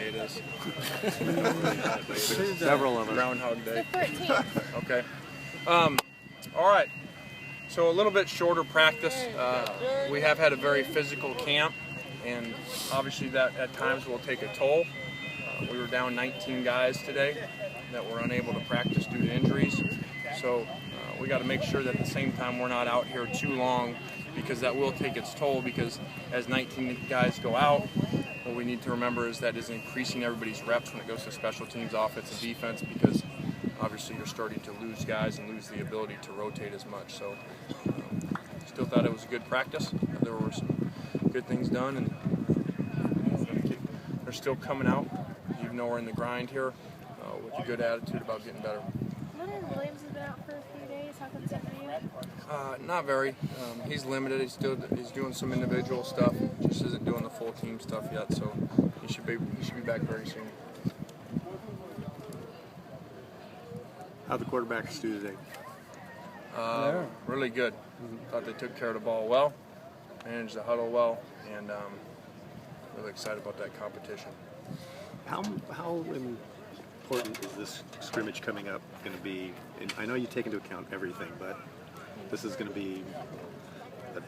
day it is? Several of them. Groundhog Day. The 13th. Okay. All right. So a little bit shorter practice. We have had a very physical camp, and obviously that at times will take a toll. We were down 19 guys today that were unable to practice due to injuries. So we got to make sure that at the same time we're not out here too long, because that will take its toll, because as 19 guys go out, what we need to remember is that is increasing everybody's reps when it goes to special teams, offense, and defense, because obviously you're starting to lose guys and lose the ability to rotate as much. So still thought it was a good practice. There were some good things done, and they're still coming out, even though we're in the grind here, with a good attitude about getting better. Leonard Williams has been out for a few days. How come it's for you? Not very. He's limited. He's doing some individual stuff. Just isn't doing the full team stuff yet. So he should be back very soon. How'd the quarterbacks do today? Really good. Thought they took care of the ball well, managed the huddle well, and really excited about that competition. How important is this scrimmage coming up going to be? And I know you take into account everything, but this is going to be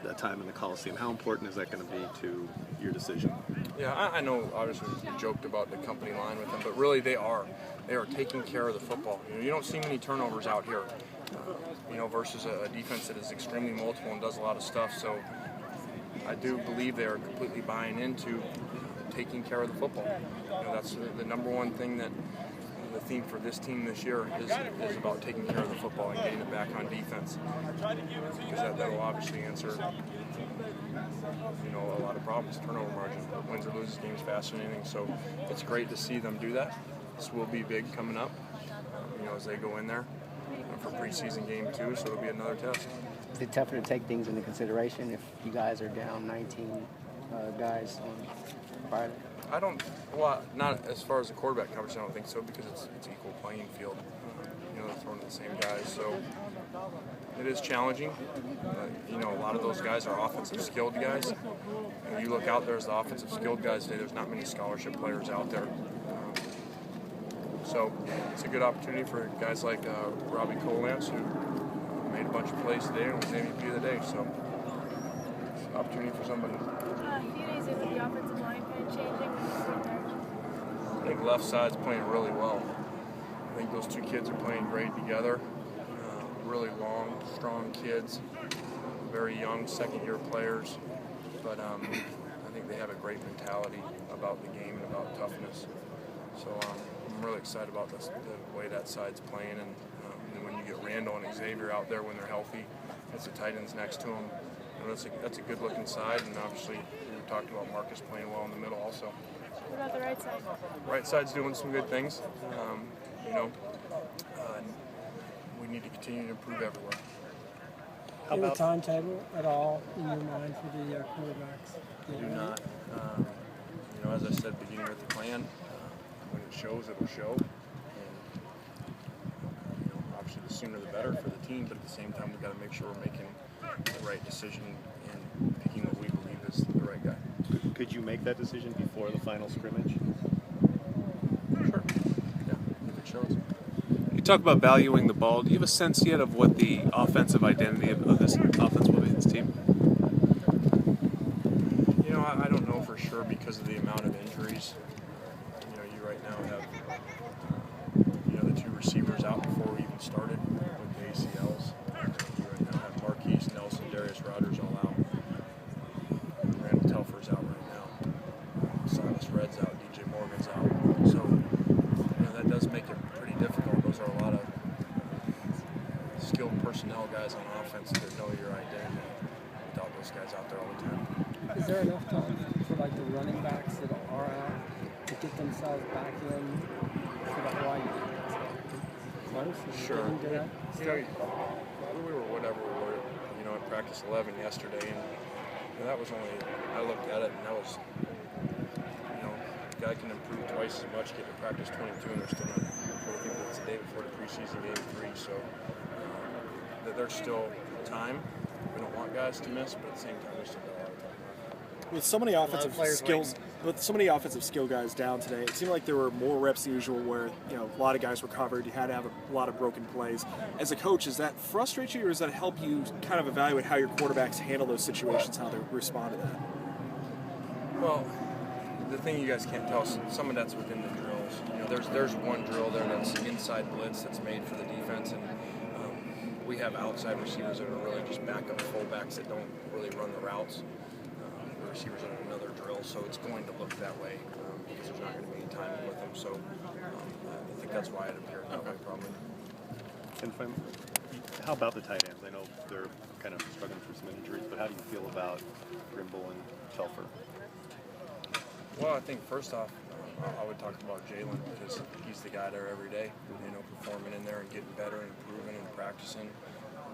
a time in the Coliseum. How important is that going to be to your decision? Yeah, I know obviously we joked about the company line with them, but really they are taking care of the football. You don't see many turnovers out here, versus a defense that is extremely multiple and does a lot of stuff. So I do believe they are completely buying into taking care of the football. That's the number one thing that the theme for this team this year is about taking care of the football and getting it back on defense, because that will obviously answer a lot of problems. Turnover margin, wins or loses games faster than anything. So it's great to see them do that. This will be big coming up, as they go in there for preseason game 2. So it'll be another test. Is it tougher to take things into consideration if you guys are down 19 guys on Friday? Not as far as the quarterback coverage, I don't think so, because it's equal playing field. They're throwing at the same guys, so it is challenging. A lot of those guys are offensive skilled guys. You look out there as the offensive skilled guys today, there's not many scholarship players out there. So it's a good opportunity for guys like Robbie Colance, who made a bunch of plays today and was MVP of the day. So it's an opportunity for somebody. A few days in with the offensive line kind of changing. I think left side's playing really well. I think those two kids are playing great together. Really long, strong kids, very young second-year players. But I think they have a great mentality about the game and about toughness. So I'm really excited about the way that side's playing. And when you get Randall and Xavier out there when they're healthy, that's the tight ends next to them. That's a good-looking side. And obviously, we talked about Marcus playing well in the middle also. What about the right side? Right side's doing some good things. We need to continue to improve everywhere. Do you have a timetable at all in your mind for the quarterbacks? I do not. As I said, beginning with the plan, when it shows, it'll show. And obviously, the sooner the better for the team. But at the same time, we've got to make sure we're making the right decision and picking what we believe is the right guy. Could you make that decision before the final scrimmage? Sure. Yeah, if it shows. You talk about valuing the ball. Do you have a sense yet of what the offensive identity of this offense will be, this team? I don't know for sure because of the amount of injuries. You right now have the two receivers out before we even started with the ACLs. You right now have Marquise, Nelson, Darius Rogers all out. Randall Telfer's out right now. Silas Red's out. DJ Morgan's out. So that does make it pretty difficult. Those are a lot of skilled personnel guys on offense that know your identity. Without those guys out there all the time. Is there enough time for the running backs that are out to get themselves back in for the Hawaii game? Close? Sure. We were whatever we were, in practice 11 yesterday, and that was only, I looked at it, and that was, the guy can improve twice as much, get to practice 22, and they're still not, I think that's the day before the preseason game 3, so there's still time. We don't want guys to miss, but at the same time, there's still a lot of time. With so many offensive skills, with so many offensive skill guys down today, it seemed like there were more reps than usual. Where a lot of guys were covered. You had to have a lot of broken plays. As a coach, does that frustrate you, or does that help you kind of evaluate how your quarterbacks handle those situations, how they respond to that? Well, the thing you guys can't tell, some of that's within the drills. There's one drill there that's inside blitz that's made for the defense, and we have outside receivers that are really just backup fullbacks that don't really run the routes. The receivers are in another drill, so it's going to look that way because there's not going to be any timing with them. So I think that's why it appeared that way, probably. And how about the tight ends? I know they're kind of struggling through some injuries, but how do you feel about Grimble and Telfer? Well, I think first off, I would talk about Jalen because he's the guy there every day, performing in there and getting better and improving and practicing.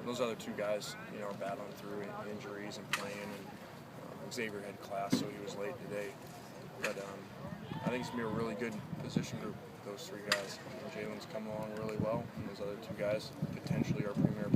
Those other two guys, are battling through injuries and playing. And Xavier had class, so he was late today. But I think it's going to be a really good position group, those three guys. Jalen's come along really well, and those other two guys potentially are premier